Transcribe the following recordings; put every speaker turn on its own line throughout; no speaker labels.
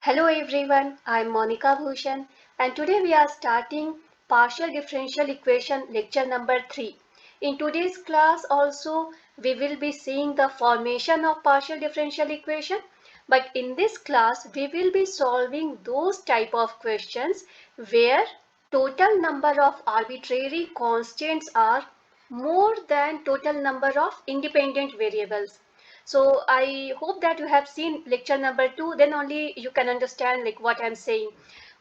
Hello everyone, I am Monica Bhushan and today we are starting partial differential equation lecture number 3. In today's class also we will be seeing the formation of partial differential equation, but in this class we will be solving those type of questions where total number of arbitrary constants are more than total number of independent variables. So I hope that you have seen lecture number 2, then only you can understand like what I'm saying.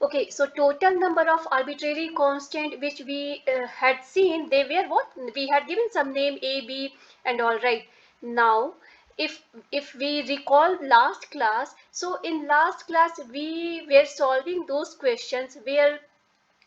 Okay, so total number of arbitrary constant which we had seen, they were what? We had given some name A, B and all, right. Now, if we recall last class, so in last class we were solving those questions where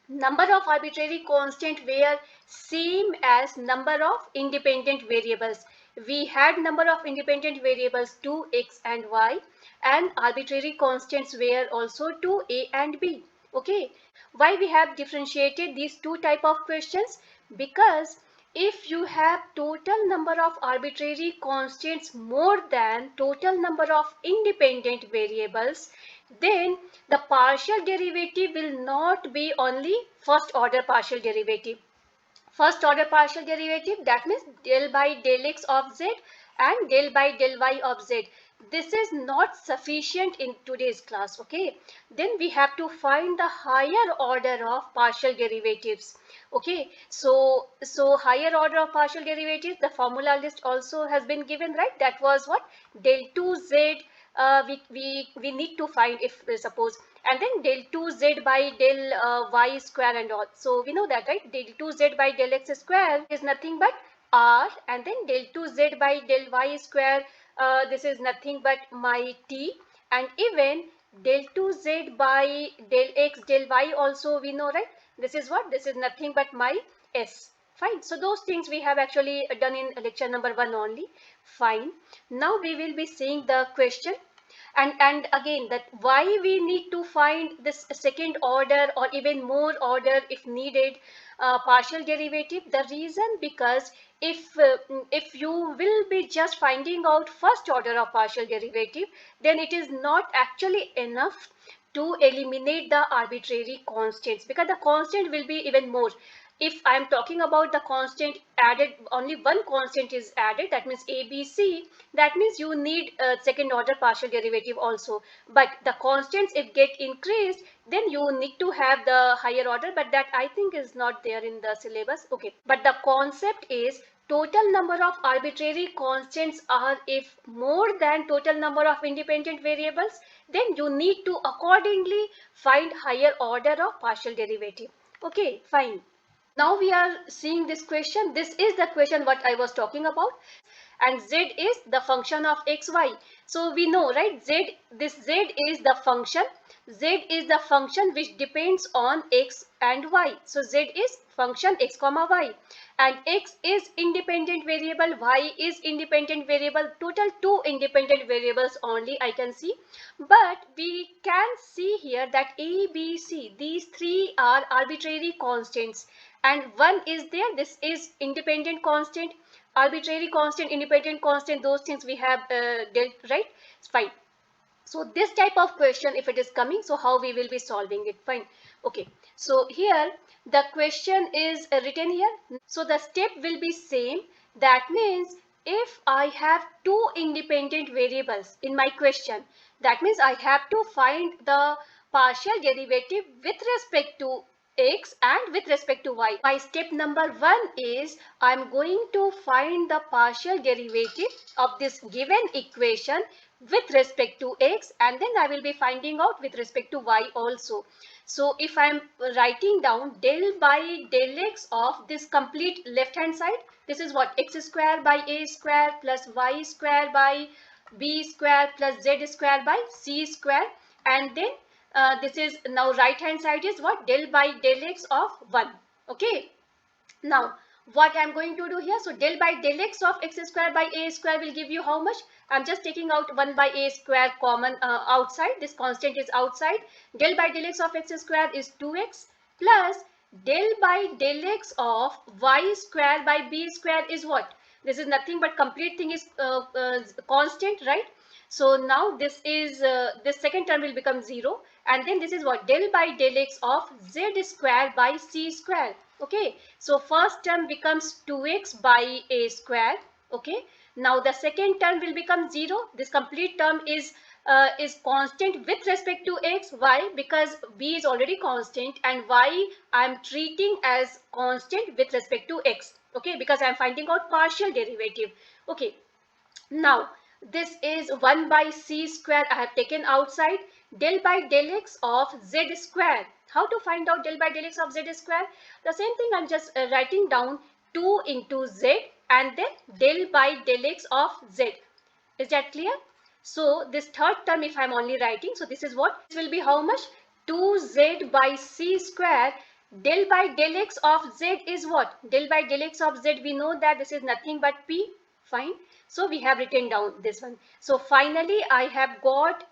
number of arbitrary constant were same as number of independent variables. We had number of independent variables 2 x and y, and arbitrary constants were also 2 a and b. Okay, why we have differentiated these two type of questions? Because if you have total number of arbitrary constants more than total number of independent variables, then the partial derivative will not be only first order partial derivative. First order partial derivative, that means del by del x of z and del by del y of z. This is not sufficient in today's class. Okay, then we have to find the higher order of partial derivatives. Okay, so higher order of partial derivatives, the formula list also has been given, right? That was what? Del 2z, we need to find, if suppose, and then del 2z by del y square and all. So we know that, right? Del 2z by del x square is nothing but r, and then del 2z by del y square, this is nothing but my t, and even del 2z by del x del y also we know, right? This is what? This is nothing but my s. Fine. So those things we have actually done in lecture number 1 only. Fine. Now we will be seeing the question, and again, that why we need to find this second order or even more order if needed partial derivative. The reason, because if you will be just finding out first order of partial derivative, then it is not actually enough to eliminate the arbitrary constants, because the constant will be even more. If I'm talking about the constant added, only one constant is added, that means ABC, that means you need a second order partial derivative also. But the constants, if get increased, then you need to have the higher order, but that I think is not there in the syllabus. Okay, but the concept is total number of arbitrary constants are if more than total number of independent variables, then you need to accordingly find higher order of partial derivative. Okay, fine. Now we are seeing this question. This is the question what I was talking about, and z is the function of xy. So we know, right, this z is the function. Z is the function which depends on x and y. So z is function x comma y, and x is independent variable, y is independent variable. Total 2 independent variables only I can see, but we can see here that a, b, c, these three are arbitrary constants, and one is there, this is independent constant. Arbitrary constant, independent constant, those things we have dealt, right? It's fine. So this type of question, if it is coming, so how we will be solving it? Fine. Okay, so here the question is written here. So the step will be same. That means if I have two independent variables in my question, that means I have to find the partial derivative with respect to x and with respect to y. My step number 1 is I'm going to find the partial derivative of this given equation with respect to x, and then I will be finding out with respect to y also. So if I'm writing down del by del x of this complete left hand side, this is what? X square by a square plus y square by b square plus z square by c square, and then this is now right hand side is what? Del by del x of 1. Okay, now what I'm going to do here, so del by del x of x square by a square will give you how much? I'm just taking out 1 by a square common outside, this constant is outside. Del by del x of x square is 2x plus del by del x of y square by b square is what? This is nothing but complete thing is constant, right? So now this is this second term will become 0, and then this is what, del by del x of z square by c square. Okay, so first term becomes 2x by a square. Okay, now the second term will become 0. This complete term is constant with respect to x. Why? Because b is already constant, and y I am treating as constant with respect to x. Okay, because I am finding out partial derivative. Okay, now this is 1 by c square I have taken outside, del by del x of z square. How to find out del by del x of z square? The same thing, I'm just writing down 2 into z and then del by del x of z. Is that clear? So this third term, if I'm only writing, so this is what? This will be how much? 2z by c square. Del by del x of z is what? Del by del x of z, we know that this is nothing but p. Fine. So we have written down this one. So finally I have got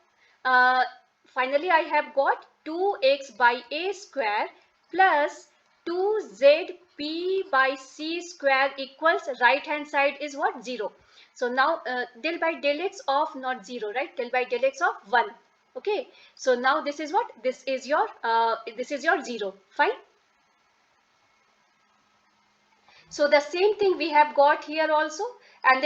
uh, 2x by a square plus 2zp by c square equals, right hand side is what? 0. So now del by del x of not 0, right? Del by del x of 1. Okay. So now this is what? This is your 0. Fine. So the same thing we have got here also, and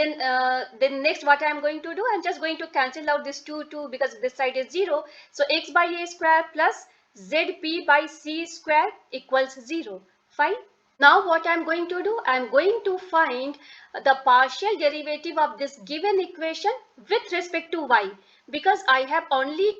then next what I am going to do, I'm just going to cancel out this 2 because this side is 0. So x by a square plus zp by c square equals 0. Fine. Now what I'm going to do, I'm going to find the partial derivative of this given equation with respect to y, because I have only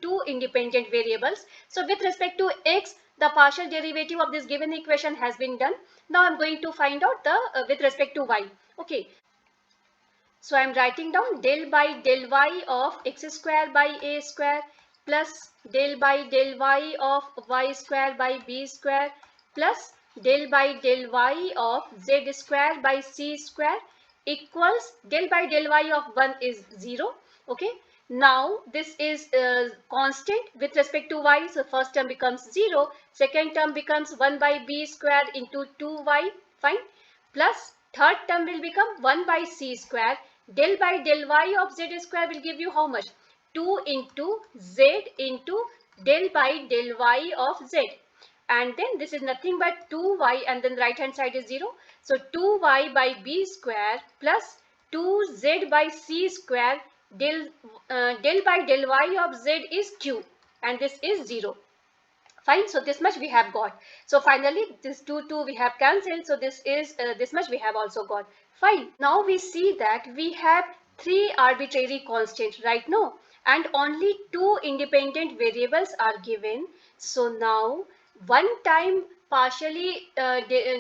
two independent variables. So with respect to x, the partial derivative of this given equation has been done. Now I'm going to find out the with respect to y. Okay, so I'm writing down del by del y of x square by a square plus del by del y of y square by b square plus del by del y of z square by c square equals, del by del y of 1 is 0. Okay. Now this is constant with respect to y. So first term becomes 0. Second term becomes 1 by b square into 2y. Fine. Plus third term will become 1 by c square. Del by del y of z square will give you how much? 2 into z into del by del y of z. And then this is nothing but 2y, and then right hand side is 0. So 2y by b square plus 2z by c square, del by del y of z is q, and this is 0. Fine. So this much we have got. So finally this 2 we have cancelled. So this is this much we have also got. Fine. Now we see that we have 3 arbitrary constants right now, and only 2 independent variables are given. So now one time partially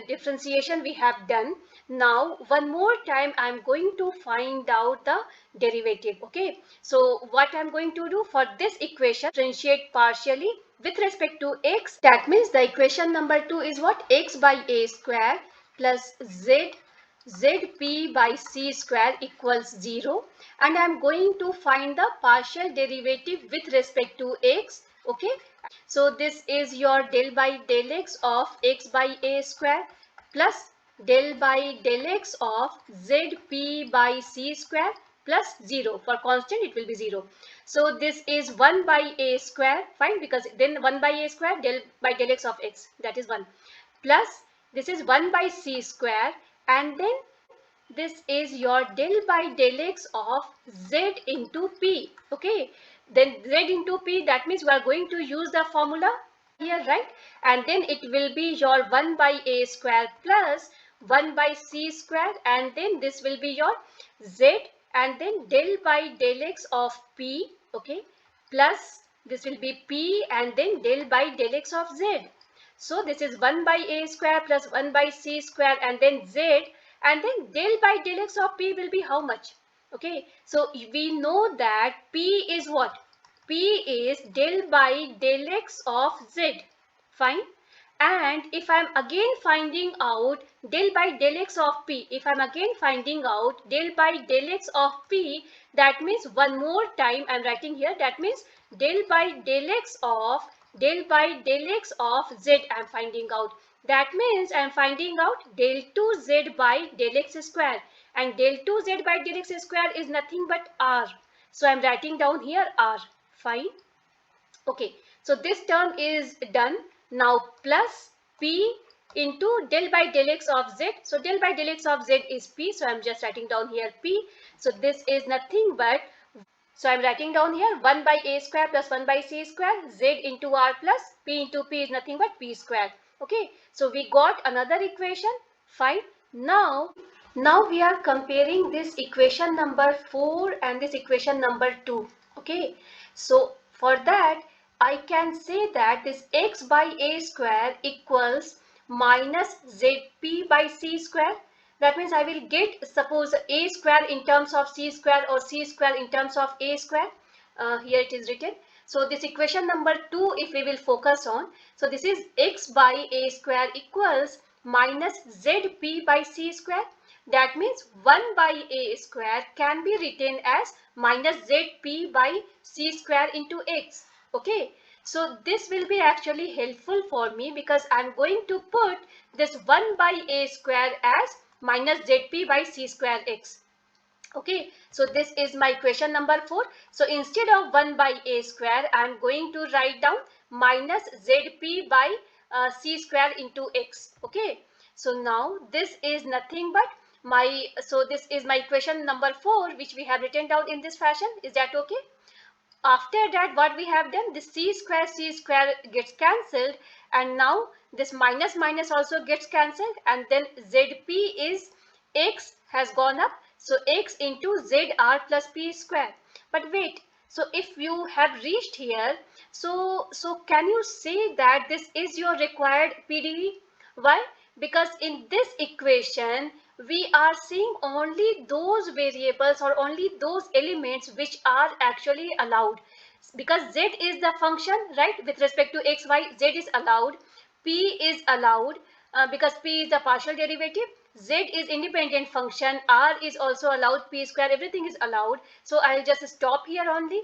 differentiation we have done. Now one more time I am going to find out the derivative. Okay, so what I am going to do for this equation, differentiate partially with respect to x. That means the equation number 2 is what? X by a square plus zp by c square equals 0, and I am going to find the partial derivative with respect to x. Okay, so this is your del by del x of x by a square plus del by del x of zp by c square plus 0. For constant it will be 0. So this is 1 by a square. Fine, because then 1 by a square del by del x of x, that is 1, plus this is 1 by c square, and then this is your del by del x of z into p. Okay, then z into p, that means we are going to use the formula here, right? And then it will be your 1 by a square plus 1 by c square, and then this will be your z, and then del by del x of p. Okay, plus this will be p, and then del by del x of z. So this is 1 by a square plus 1 by c square, and then z, and then del by del x of p will be how much? Okay, so we know that p is what? P is del by del x of z. Fine. And if I am again finding out del by del x of p, if I am again finding out del by del x of p, that means one more time I am writing here, that means del by del x of z I am finding out. That means I am finding out del 2z by del x square. and del 2z by del x square is nothing but r. So I'm writing down here r. Fine. Okay, so this term is done. Now plus p into del by del x of z. So del by del x of z is p. So I'm just writing down here p. So this is nothing but, so I'm writing down here 1 by a square plus 1 by c square, z into r plus p into p is nothing but p square. Okay, so we got another equation. Fine. Now we are comparing this equation number 4 and this equation number 2. Okay, so for that I can say that this x by a square equals minus zp by c square. That means I will get, suppose, a square in terms of c square or c square in terms of a square. Here it is written. So this equation number 2, if we will focus on, so this is x by a square equals minus zp by c square. That means 1 by a square can be written as minus zp by c square into x. Okay, so this will be actually helpful for me because I'm going to put this 1 by a square as minus zp by c square x. Okay, so this is my question number 4. So instead of 1 by a square, I am going to write down minus zp by c square into x. Okay, so now this is nothing but my, so this is my question number 4, which we have written down in this fashion. Is that okay? After that, what we have done, this c square gets cancelled, and now this minus minus also gets cancelled, and then zp is x has gone up, so x into zr plus p square. But wait, so if you have reached here, so can you say that this is your required PDE? Why? Because in this equation we are seeing only those variables or only those elements which are actually allowed. Because z is the function, right? With respect to x, y, z is allowed, p is allowed, because p is the partial derivative, z is independent function, r is also allowed, p square, everything is allowed. So I'll just stop here only,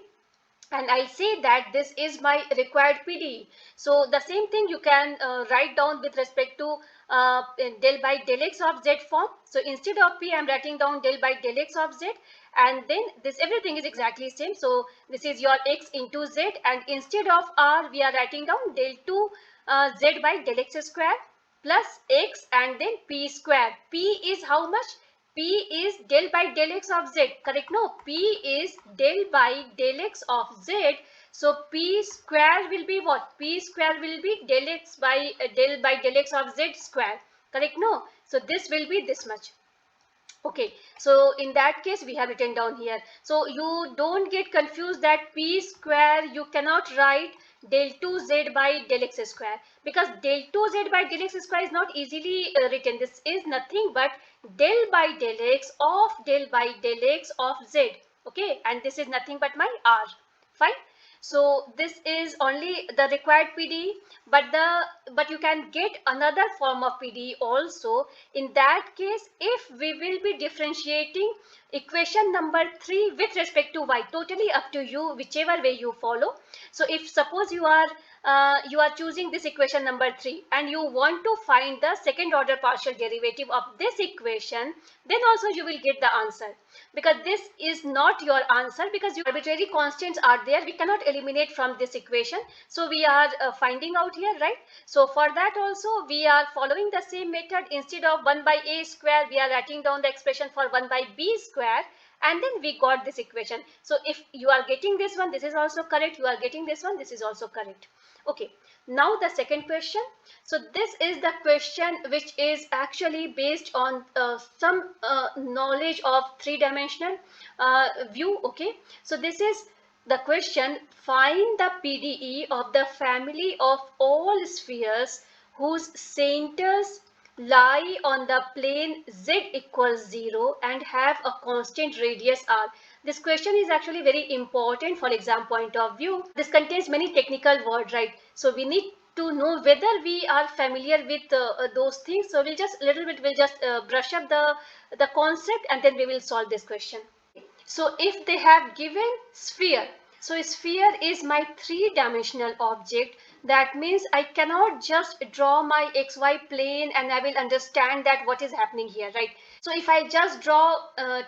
and I'll say that this is my required PDE. So the same thing you can write down with respect to del by del x of z form. So instead of p, I'm writing down del by del x of z, and then this everything is exactly same. So this is your x into z, and instead of r, we are writing down del 2 z by del x square plus x and then p square. P is how much? P is del by del x of z, correct? No, P is del by del x of z. So P square will be what? P square will be del x by del x of z square, correct? No, so this will be this much. Okay, so in that case we have written down here. So you don't get confused that p square you cannot write del 2z by del x square, because del 2z by del x square is not easily written. This is nothing but del by del x of del by del x of z. Okay, and this is nothing but my r. Fine. So this is only the required PDE, but you can get another form of PDE also. In that case, if we will be differentiating equation number 3 with respect to y, totally up to you, whichever way you follow. So if suppose you are choosing this equation number 3 and you want to find the second order partial derivative of this equation, then also you will get the answer, because this is not your answer, because your arbitrary constants are there. We cannot eliminate from this equation, so we are finding out here, right? So for that also we are following the same method. Instead of 1 by a square, we are writing down the expression for 1 by b square, and then we got this equation. So if you are getting this one, this is also correct. You are getting this one, this is also correct. Okay, now the second question. So this is the question which is actually based on some knowledge of three-dimensional view. Okay, so this is the question: find the PDE of the family of all spheres whose centers lie on the plane z equals 0 and have a constant radius r. This question is actually very important for exam point of view. This contains many technical words, right? So we need to know whether we are familiar with those things. So we'll just brush up the concept, and then we will solve this question. So if they have given sphere, so sphere is my three-dimensional object That means I cannot just draw my xy plane and I will understand that what is happening here, right? So if I just draw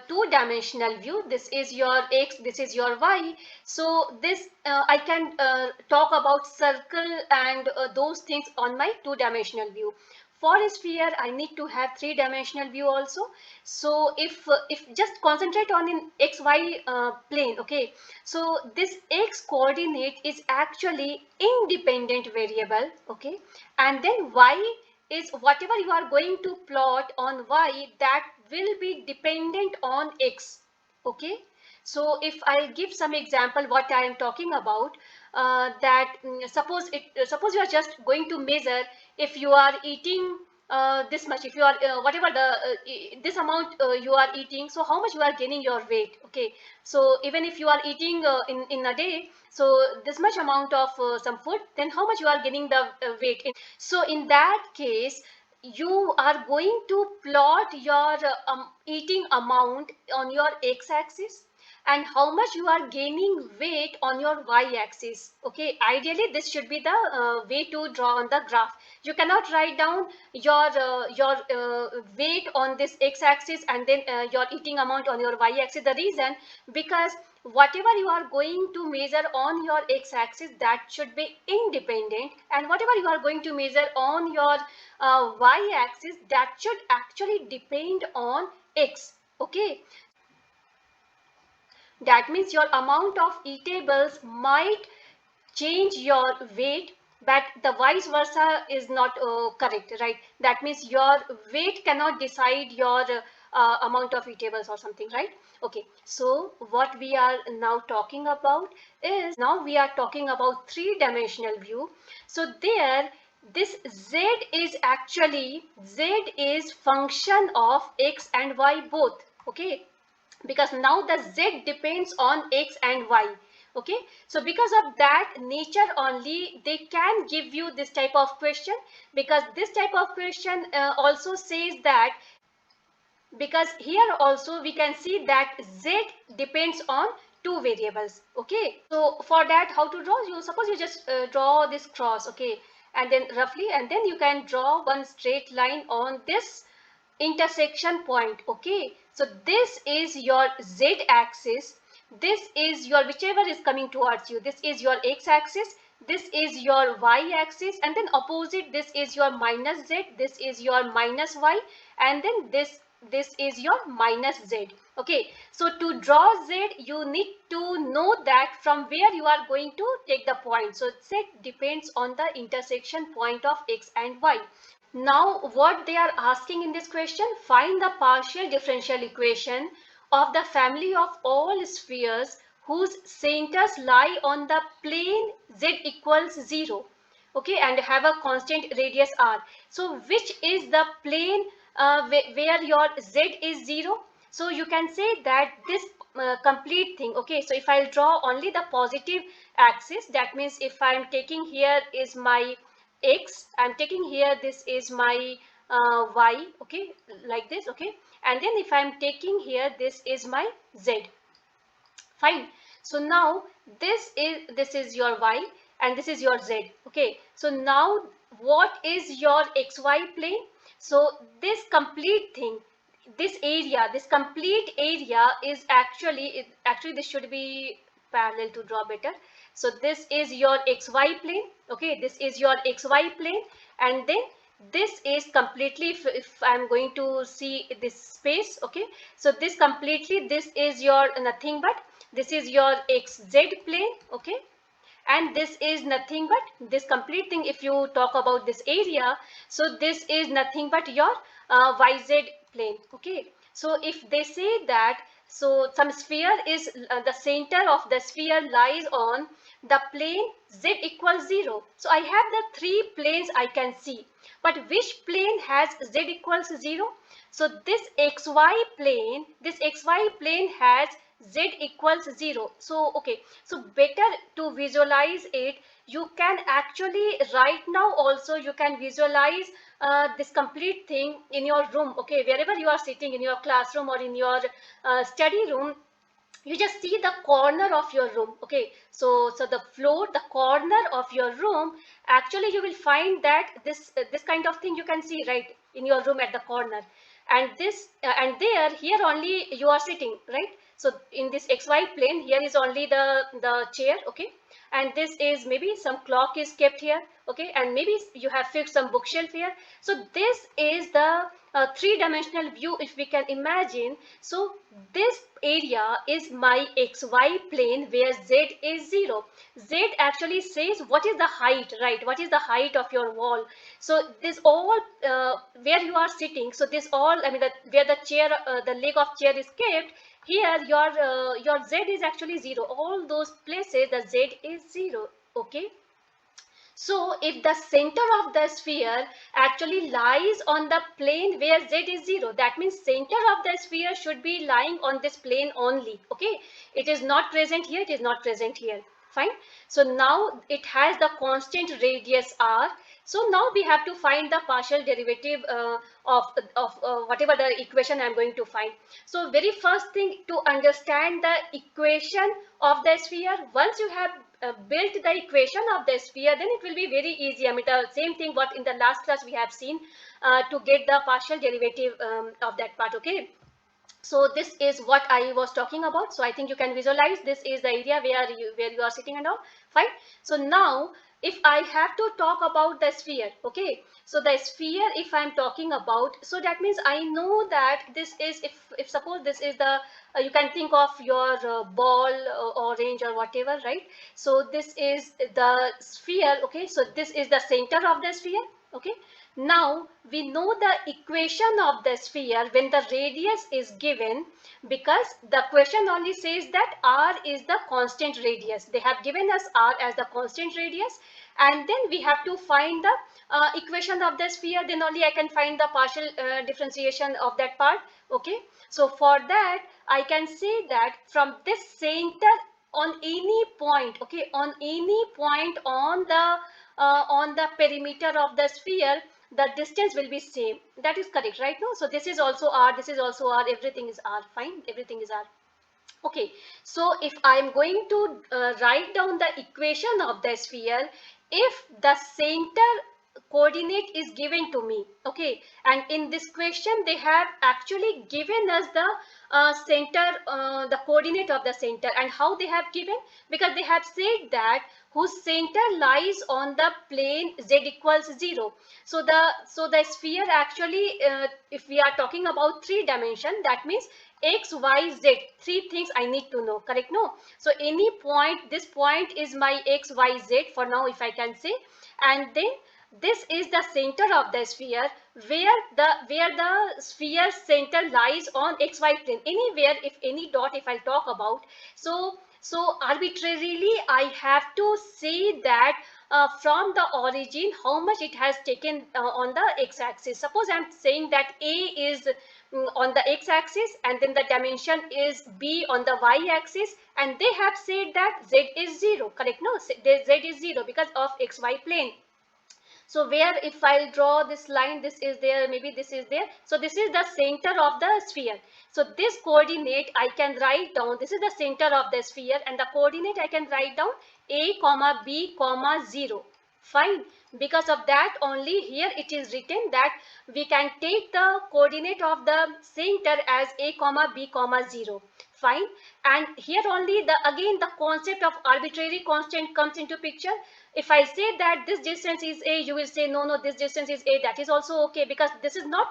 two-dimensional view, this is your x, this is your y. So this I can talk about circle and those things on my two-dimensional view. For a sphere, I need to have three-dimensional view also. So if just concentrate on in xy plane, okay. So this x coordinate is actually independent variable, okay, and then y is whatever you are going to plot on y, that will be dependent on x, okay. So if I give some example what I am talking about, that suppose you are just going to measure if you are eating this much, if you are whatever the this amount you are eating, so how much you are gaining your weight, okay. So even if you are eating in a day, so this much amount of some food, then how much you are gaining the weight. So in that case, you are going to plot your eating amount on your x-axis and how much you are gaining weight on your y-axis, okay. Ideally this should be the way to draw on the graph. You cannot write down your weight on this x-axis and then your eating amount on your y-axis. The reason, because whatever you are going to measure on your x-axis, that should be independent, and whatever you are going to measure on your y-axis, that should actually depend on x, okay. That means your amount of eatables might change your weight, but the vice versa is not correct, right? That means your weight cannot decide your amount of eatables or something, right? Okay, so what we are now talking about is, now we are talking about three-dimensional view. So there, this z is function of x and y both, okay, because now the z depends on x and y, okay. So because of that nature only, they can give you this type of question, because this type of question also says that, because here also we can see that z depends on two variables, okay. So for that, how to draw? You suppose you just draw this cross, okay, and then roughly, and then you can draw one straight line on this intersection point, okay. So this is your z axis, this is your whichever is coming towards you, this is your x axis, this is your y axis, and then opposite, this is your minus z, this is your minus y, and then this is your minus z, okay. So to draw z, you need to know that from where you are going to take the point. So z depends on the intersection point of x and y. Now what they are asking in this question, find the partial differential equation of the family of all spheres whose centers lie on the plane z equals 0, okay, and have a constant radius r. So which is the plane where your z is 0? So you can say that this complete thing, okay. So if I'll draw only the positive axis, that means if I'm taking here is my x, I'm taking here this is my y, okay, like this, okay, and then if I'm taking here this is my z, fine. So now this is your y and this is your z, okay. So now what is your xy plane? So this complete thing, this complete area is actually this should be parallel to draw better. So this is your xy plane, okay, this is your xy plane, and then this is completely, if I'm going to see this space, okay, so this completely, this is your nothing but this is your xz plane, okay, and this is nothing but this complete thing. If you talk about this area, so this is nothing but your yz plane, okay. So if they say that, so some sphere is the center of the sphere lies on the plane z equals 0. So I have the three planes I can see, but which plane has z equals 0? So this xy plane has z equals 0. So okay, so better to visualize it, you can actually right now also you can visualize this complete thing in your room, okay, wherever you are sitting, in your classroom or in your study room. you just see the corner of your room. Okay, so the floor, the corner of your room, actually you will find that this kind of thing you can see right in your room at the corner, and this and there, here only you are sitting, right? So in this xy plane, here is only the chair. Okay, and this is maybe some clock is kept here. Okay, and maybe you have fixed some bookshelf here. So this is the three-dimensional view, if we can imagine. So this area is my xy plane where z is 0. Z actually says what is the height, right? What is the height of your wall? So this all where you are sitting, so this all, I mean, where the chair, the leg of chair is kept, here your z is actually 0. All those places the z is 0. Okay, so if the center of the sphere actually lies on the plane where z is 0, that means center of the sphere should be lying on this plane only. Okay, it is not present here, it is not present here. Fine. So now it has the constant radius r. So now we have to find the partial derivative of whatever the equation I'm going to find. So very first thing, to understand the equation of the sphere, once you have built the equation of the sphere, then it will be very easy. I mean, the same thing what in the last class we have seen to get the partial derivative of that part. Okay, so this is what I was talking about. So I think you can visualize this is the area where you are sitting and all. Fine. So now if I have to talk about the sphere, okay, so the sphere, if I'm talking about, so that means I know that this is, if suppose this is the you can think of your ball orange or whatever, right? So this is the sphere. Okay, so this is the center of the sphere. Okay, now we know the equation of the sphere when the radius is given, because the question only says that r is the constant radius. They have given us r as the constant radius, and then we have to find the equation of the sphere. Then only I can find the partial differentiation of that part. Okay, so for that I can say that from this center, on any point, okay, on any point on the perimeter of the sphere, the distance will be same. That is correct, right? No, so this is also r, this is also r, everything is r. Fine, everything is r. Okay, so if I am going to write down the equation of the sphere, if the center coordinate is given to me, okay, and in this question they have actually given us the center, the coordinate of the center. And how they have given? Because they have said that whose center lies on the plane z equals 0. So the sphere actually, if we are talking about three dimension, that means x, y, z, three things I need to know, correct? No, so any point, this point is my x, y, z for now, if I can say. And then this is the center of the sphere where the sphere center lies on xy plane, anywhere, if any dot if I talk about. So arbitrarily I have to say that from the origin how much it has taken on the x-axis. Suppose I'm saying that a is on the x-axis, and then the dimension is b on the y-axis, and they have said that z is 0, correct? No, z is 0 because of xy plane. So where if I'll draw this line, this is there, maybe this is there. So this is the center of the sphere. So this coordinate I can write down, this is the center of the sphere, and the coordinate I can write down a comma b comma 0. Fine. Because of that only here it is written that we can take the coordinate of the center as a comma b comma 0. Fine. And here only again the concept of arbitrary constant comes into picture. If I say that this distance is a, you will say no, this distance is a. That is also okay, because this is not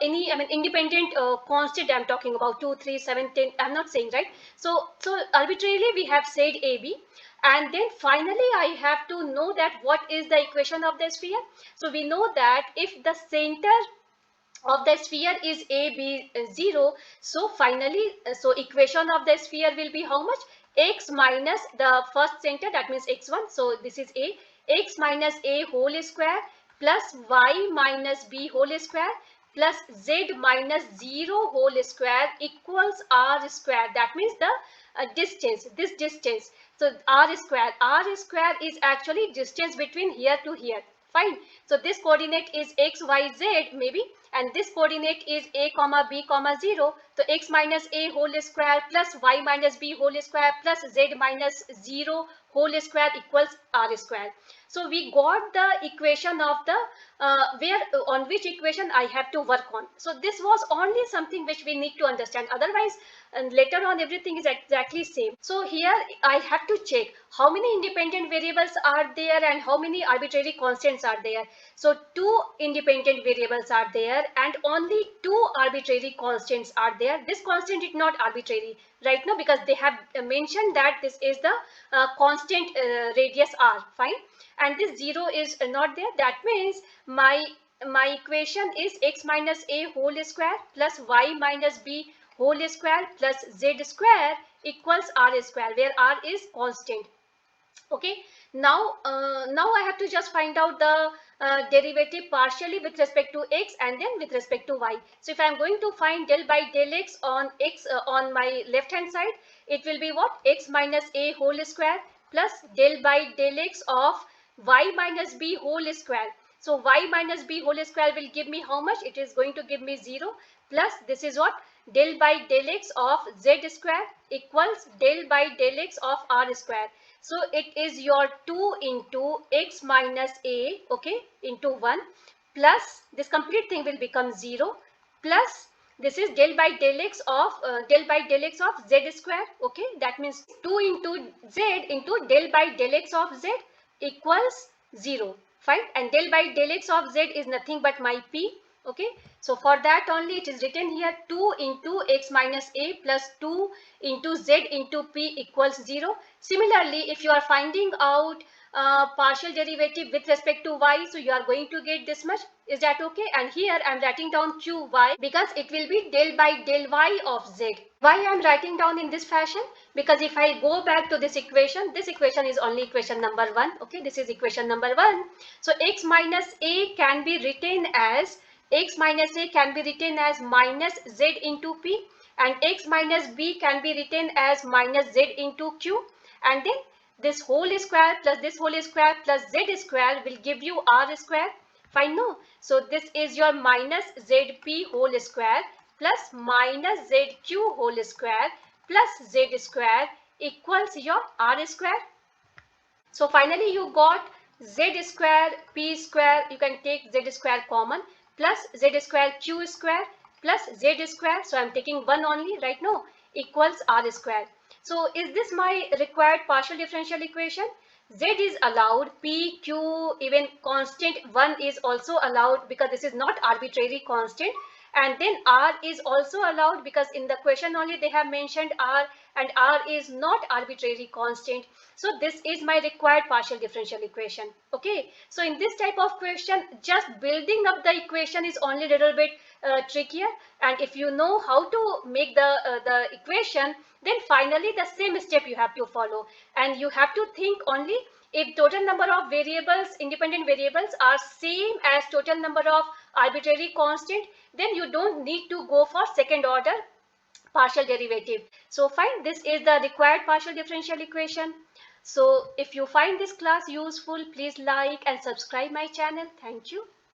any, I mean, independent constant I'm talking about, 2, 3, 7, 10. I'm not saying, right? So arbitrarily we have said AB, and then finally I have to know that what is the equation of the sphere. So we know that if the center of the sphere is a b 0, so finally so equation of the sphere will be how much? X minus the first center, that means x1, so this is a, x minus a whole square plus y minus b whole square plus z minus 0 whole square equals r square. That means the distance, this distance. So r square is actually distance between here to here. Fine. So this coordinate is x, y, z maybe, and this coordinate is a comma b comma 0. So x minus a whole square plus y minus b whole square plus z minus 0 whole square equals r square. So we got the equation of the where on which equation I have to work on. So this was only something which we need to understand. Otherwise, and later on everything is exactly same. So here I have to check how many independent variables are there and how many arbitrary constants are there. So two independent variables are there and only two arbitrary constants are there. This constant is not arbitrary right now because they have mentioned that this is the constant radius r, fine, and this 0 is not there. That means my equation is x minus a whole square plus y minus b whole square plus z square equals r square, where r is constant. Okay, now I have to just find out the derivative partially with respect to x and then with respect to y. So if I am going to find del by del x on my left hand side, it will be what, x minus a whole square plus del by del x of y minus b whole square. So y minus b whole square will give me how much? It is going to give me 0 plus this is what, del by del x of z square equals del by del x of r square. So it is your 2 into x minus a, okay, into 1 plus this complete thing will become 0 plus this is del by del x of z square. Okay, that means 2 into z into del by del x of z equals 0, fine, and del by del x of z is nothing but my p. Okay, so for that only it is written here 2 into x minus a plus 2 into z into p equals 0. Similarly, if you are finding out partial derivative with respect to y, so you are going to get this much. Is that okay? And here I am writing down qy because it will be del by del y of z. Why I am writing down in this fashion? Because if I go back to this equation is only equation number 1. Okay, this is equation number 1. So x minus a can be written as minus z into p, and x minus b can be written as minus z into q, and then this whole square plus this whole square plus z square will give you r square, fine, no? So this is your minus zp whole square plus minus zq whole square plus z square equals your r square. So finally you got z square p square, you can take z square common, plus z square q square plus z square, so I am taking one only right now, equals r square. So is this my required partial differential equation? Z is allowed, p, q, even constant 1 is also allowed because this is not arbitrary constant, and then r is also allowed because in the question only they have mentioned r, and r is not arbitrary constant. So this is my required partial differential equation. Okay, so in this type of question, just building up the equation is only a little bit trickier, and if you know how to make the equation, then finally the same step you have to follow, and you have to think only if total number of variables, independent variables, are same as total number of arbitrary constant, then you don't need to go for second order partial derivative. So fine, this is the required partial differential equation. So if you find this class useful, please like and subscribe my channel. Thank you.